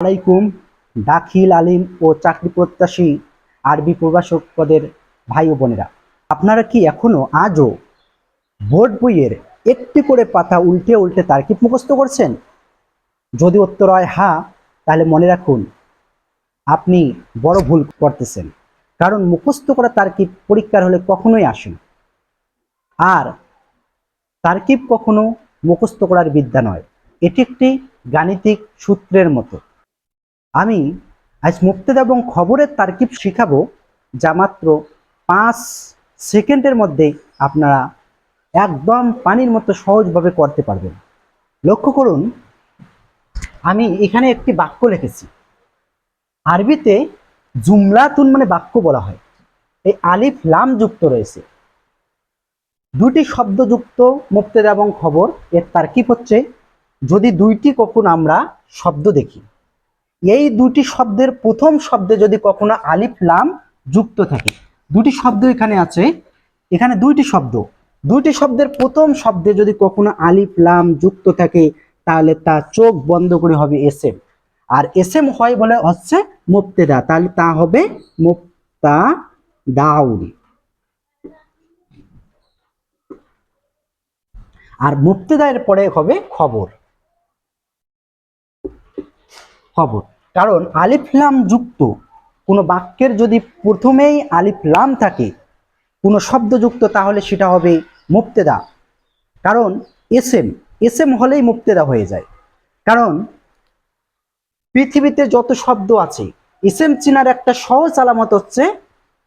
আলাইকুম দাখিল আলিম ও চাকরি প্রত্যাশী আরবি প্রভাষক পদের ভাই ও বোনেরা, আপনারা কি এখনো আজও বোর্ড বইয়ের একটি করে পাতা উল্টে উল্টে তারকিব মুখস্থ করছেন? যদি উত্তর হয় হ্যাঁ, তাহলে মনে রাখুন আপনি বড় ভুল করতেছেন। কারণ মুখস্থ করা তারকিব পরীক্ষার হলে কখনোই আসে না। আর তারকিব কখনো মুখস্থ করার বিদ্যা নয়, এটি একটি গাণিতিক সূত্রের মতো। আমি আজ মুবতাদা এবং খবরের তারকিব শিখাবো, যা মাত্র 5 সেকেন্ডের মধ্যে আপনারা একদম পানির মতো সহজভাবে করতে পারবেন। লক্ষ্য করুন, আমি এখানে একটি বাক্য লিখেছি। আরবিতে জুমলাতুন মানে বাক্য বলা হয়। এই আলিফ লাম যুক্ত রয়েছে, দুটি শব্দ যুক্ত মুবতাদা এবং খবর। এর তারকিব হচ্ছে যদি দুইটি কখনো আমরা শব্দ দেখি, এই দুটি শব্দের প্রথম শব্দে যদি কখনো আলিফ লাম যুক্ত থাকে। দুটি শব্দ এখানে আছে, এখানে দুইটি শব্দের প্রথম শব্দে যদি কখনো আলিফ লাম যুক্ত থাকে, তাহলে তা চোখ বন্ধ করে হবে এসএম। আর এসএম হয় বলে হচ্ছে মুবতাদা, তাহলে তা হবে মুবতাদাউন। আর মুবতাদা এর পরে হবে খবর। কারণ আলিফ লাম যুক্ত কোনো বাক্যের যদি প্রথমেই আলিফ লাম থাকে, কোনো শব্দ যুক্ত, তাহলে সেটা হবে মুবতাদা। কারণ এসএম হলেই মুবতাদা হয়ে যায়। কারণ পৃথিবীতে যত শব্দ আছে, এসএম চিনার একটা সহজ আলামত হচ্ছে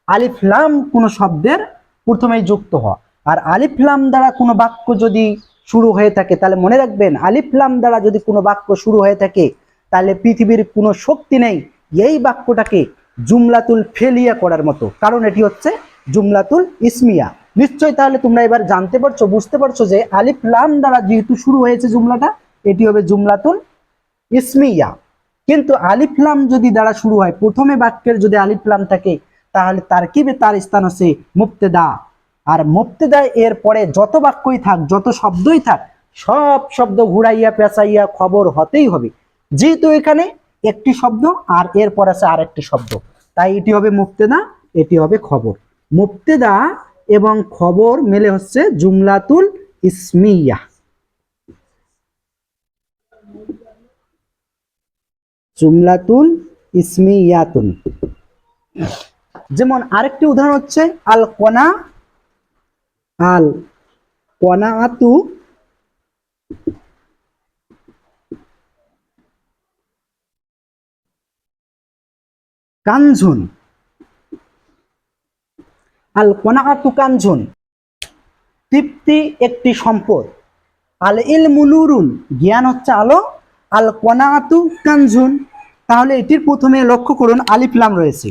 আলিফ লাম কোনো শব্দের প্রথমেই যুক্ত হওয়া। আর আলিফ লাম দ্বারা কোনো বাক্য যদি শুরু হয়ে থাকে, তাহলে মনে রাখবেন আলিফ লাম দ্বারা যদি কোনো বাক্য শুরু হয়ে থাকে, তাহলে পৃথিবীর কোনো শক্তি নেই এই বাক্যটাকে জুমলাতুল ফেলিয়া করার মতো। কারণ এটি হচ্ছে জুমলাতুল ইসমিয়া। নিশ্চয়ই তাহলে তোমরা এবার জানতে পারছো, বুঝতে পারছো যে আলিফ লাম দ্বারা যেহেতু শুরু হয়েছে জুমলাটা, এটি হবে জুমলাতুল ইসমিয়া। কিন্তু আলিফ লাম যদি দ্বারা শুরু হয়, প্রথমে বাক্যের যদি আলিফ লাম থাকে, তাহলে তারকিবে তার স্থান হচ্ছে মুবতাদা। আর মুবতাদা এর পরে যত বাক্যই থাক, যত শব্দই থাক, সব শব্দ ঘুরাইয়া পেঁচাইয়া খবর হতেই হবে। যেহেতু এখানে একটি শব্দ আর এরপর আছে আরেকটি শব্দ, তাই এটি হবে মুবতাদা, এটি হবে খবর। মুবতাদা এবং খবর মিলে হচ্ছে জুমলাতুল ইসমিয়া। জুমলাতুল ইসমিয়াতুন। যেমন আরেকটি উদাহরণ হচ্ছে আল কনাআতু কানঝুন। আল কনাআতু কানঝুন, তৃপ্তি একটি সম্পদ। আল ইলমু নূরুন, জ্ঞান হচ্ছে আলো। আল কনাআতু কানঝুন, তাহলে এটির প্রথমে লক্ষ্য করুন আলিফ লাম রয়েছে।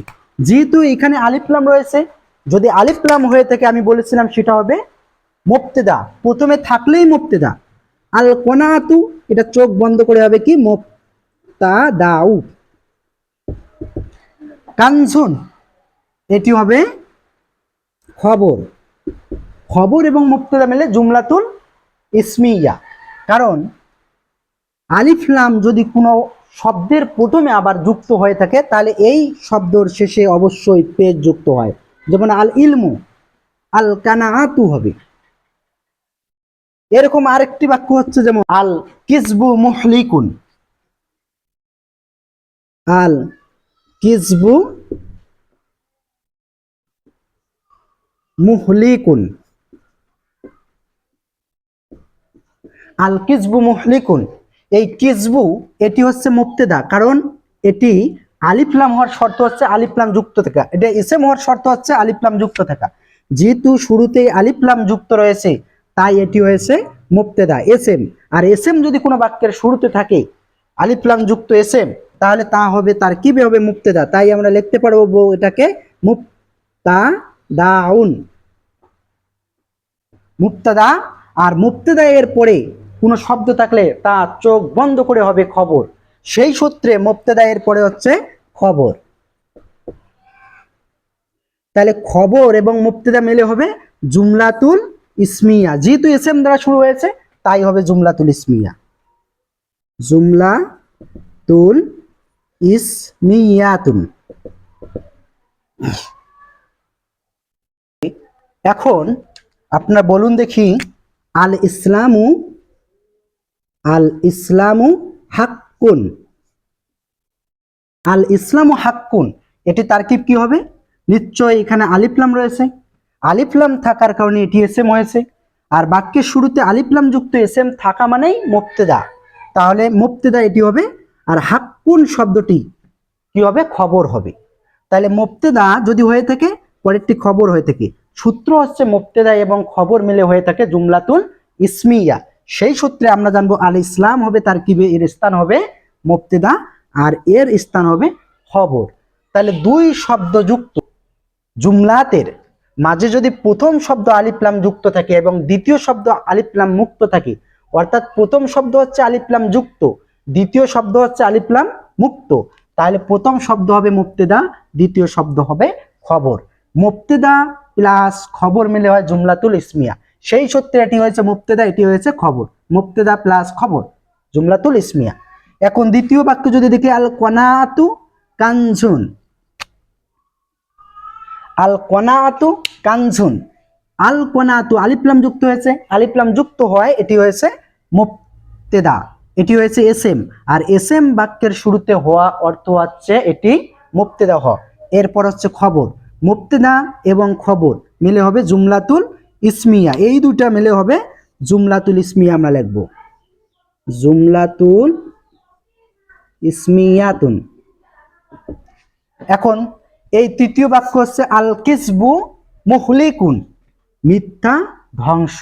যেহেতু এখানে আলিফ লাম রয়েছে, যদি আলিফ লাম হয়ে থাকে, আমি বলেছিলাম সেটা হবে মুবতাদা, প্রথমে থাকলেই মুবতাদা। আল কনাআতু, এটা চোখ বন্ধ করে হবে কি মুবতাদাউ। কানঝুন, এটি হবে খবর এবং মুবতাদা মিলে জুমলাতুল ইসমিয়া। কারণ আলিফ লাম যদি কোনো শব্দের প্রথমে আবার যুক্ত হয়ে থাকে, তাহলে এই শব্দের শেষে অবশ্যই পেশ যুক্ত হয়। যেমন আল ইলমু, আল কানাআতু হবে। এরকম আরেকটি বাক্য হচ্ছে যেমন আল কিসবু মুহলিকুন। আল কিসবু মুহলিকুন। আল কিসবু মুহলিকুন, এই কিসবু এটি হচ্ছে মুবতাদা। কারণ এটি আলিফ লাম হওয়ার শর্ত হচ্ছে আলিফ লাম যুক্ত থাকা, এটা ইসম হওয়ার শর্ত হচ্ছে আলিফ লাম যুক্ত থাকা। যেহেতু শুরুতেই আলিফ লাম যুক্ত রয়েছে, তাই এটি হয়েছে মুবতাদা এসএম। আর এসএম যদি কোনো বাক্যের শুরুতে থাকে আলিফ লাম যুক্ত এসএম, তাহলে তা হবে তারকিবে হবে মুবতাদা। তাই আমরা লিখতে পারবো এটাকে মুবতাদাউন, মুবতাদা। আর মুবতাদা এর পরে কোনো শব্দ থাকলে তা চোখ বন্ধ করে হবে খবর। সেই সূত্রে মুবতাদা এর পরে হচ্ছে খবর। তাহলে খবর এবং মুবতাদা মিলে হবে জুমলাতুল ইসমিয়া। যেহেতু এসএম দ্বারা শুরু হয়েছে, তাই হবে জুমলাতুল ইসমিয়া। জুমলাতুল ইসমিয়াতুন। এখন আপনার বলুন দেখি, আল ইসলামু, আল ইসলামু হাক্কুন, আল ইসলামু হাক্কুন, এটি তারকিব কি হবে? নিশ্চয় এখানে আলিফ লাম রয়েছে, আলিফ লাম থাকার কারণে এটি এসএম হয়েছে। আর বাক্যের শুরুতে আলিফ লাম যুক্ত এসএম থাকা মানেই মুবতেদা, তাহলে মুবতেদা এটি হবে। আর হাক্কুন শব্দটি কি হবে? খবর হবে। তাহলে মুবতেদা যদি হয়ে থাকে, পরেরটি খবর হয়ে থাকে, সূত্র হচ্ছে মুবতেদা এবং খবর মিলে হয়ে থাকে জুমলাতুল ইসমিয়া। সেই সূত্রে আমরা জানবো আল ইসলাম হবে তারকিবে, এর স্থান হবে মুবতেদা আর এর স্থান হবে খবর। তাহলে দুই শব্দ যুক্ত জুমলাতের মাঝে যদি প্রথম শব্দ আলিফ লাম যুক্ত থাকে এবং দ্বিতীয় শব্দ আলিফ লাম মুক্ত থাকে, অর্থাৎ প্রথম শব্দ হচ্ছে আলিফ লাম যুক্ত, দ্বিতীয় শব্দ হচ্ছে আলিফ লাম মুক্ত, তাহলে প্রথম শব্দ হবে মুবতেদা, দ্বিতীয় শব্দ হবে খবর। মুবতেদা প্লাস খবর মিলে হয় জুমলাতুল ইসমিয়া। সেই সূত্রে এটি হয়েছে মুবতেদা, এটি হয়েছে খবর। মুবতেদা প্লাস খবর জুমলাতুল ইসমিয়া। এখন দ্বিতীয় বাক্য যদি দেখি, আল কনাআতু কানজুন, আল কনাআতু কানজুন, আল কনাআতু আলিফ লাম যুক্ত হয়েছে, আলিফ লাম যুক্ত হয় এটি হয়েছে মুবতেদা, এটি হয়েছে এসএম। আর এসএম বাক্যের শুরুতে হওয়া অর্থ হচ্ছে এটি মুবতেদা হওয়া। এরপর হচ্ছে খবর, মুবতেদা এবং খবর মিলে হবে জুমলাতুল ইসমিয়া, এই দুটা মিলে হবে জুমলাতুল ইসমিয়া। আমরা লিখব জুমলাতুল ইসমিয়াতুন। এখন এই তৃতীয় বাক্য হচ্ছে আল কিসবু মুহলিকুন, মিথ্যা ধ্বংস।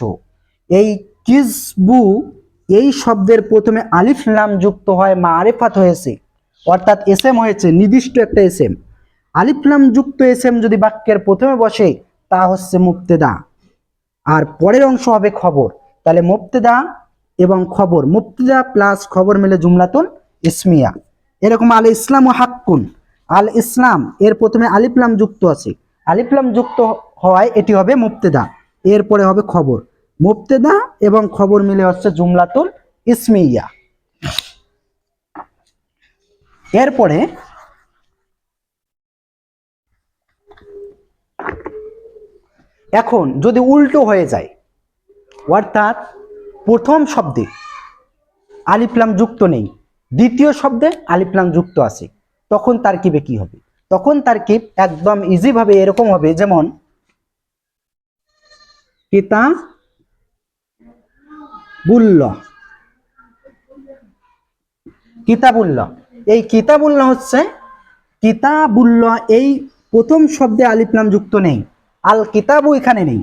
এই কিসবু এই শব্দের প্রথমে আলিফ লাম যুক্ত হয়, মারিফাত হয়েছে, অর্থাৎ এসএম হয়েছে, নির্দিষ্ট একটা এসএম। আলিফ লাম যুক্ত এসএম যদি বাক্যের প্রথমে বসে তা হচ্ছে মুবতেদা, আর পরের অংশ হবে খবর। তাহলে মুবতেদা এবং খবর, মুবতেদা প্লাস খবর মিলে জুমলাতুল ইসমিয়া। এরকম আল ইসলাম ও হাক্কুন, আল ইসলাম এর প্রথমে আলিফ লাম যুক্ত আছে, আলিফ লাম যুক্ত হওয়ায় এটি হবে মুবতেদা, এরপরে হবে খবর। মুবতেদা এবং খবর মিলে হচ্ছে জুমলাতুল ইসমিয়া। এরপরে এখন যদি উল্টো হয়ে যায়, অর্থাৎ প্রথম শব্দে আলিফ লাম যুক্ত নেই, দ্বিতীয় শব্দে আলিফ লাম যুক্ত আছে, তখন তারকিবে কি হবে? তখন তারকিব একদম ইজি ভাবে এরকম হবে, যেমন কিতাবুল্লাহ, কিতাবুল্লাহ, এই কিতাবুল্লাহ হচ্ছে কিতাবুল্লাহ, এই প্রথম শব্দে আলিফ লাম যুক্ত নেই, আল কিতাবু এখানে নেই,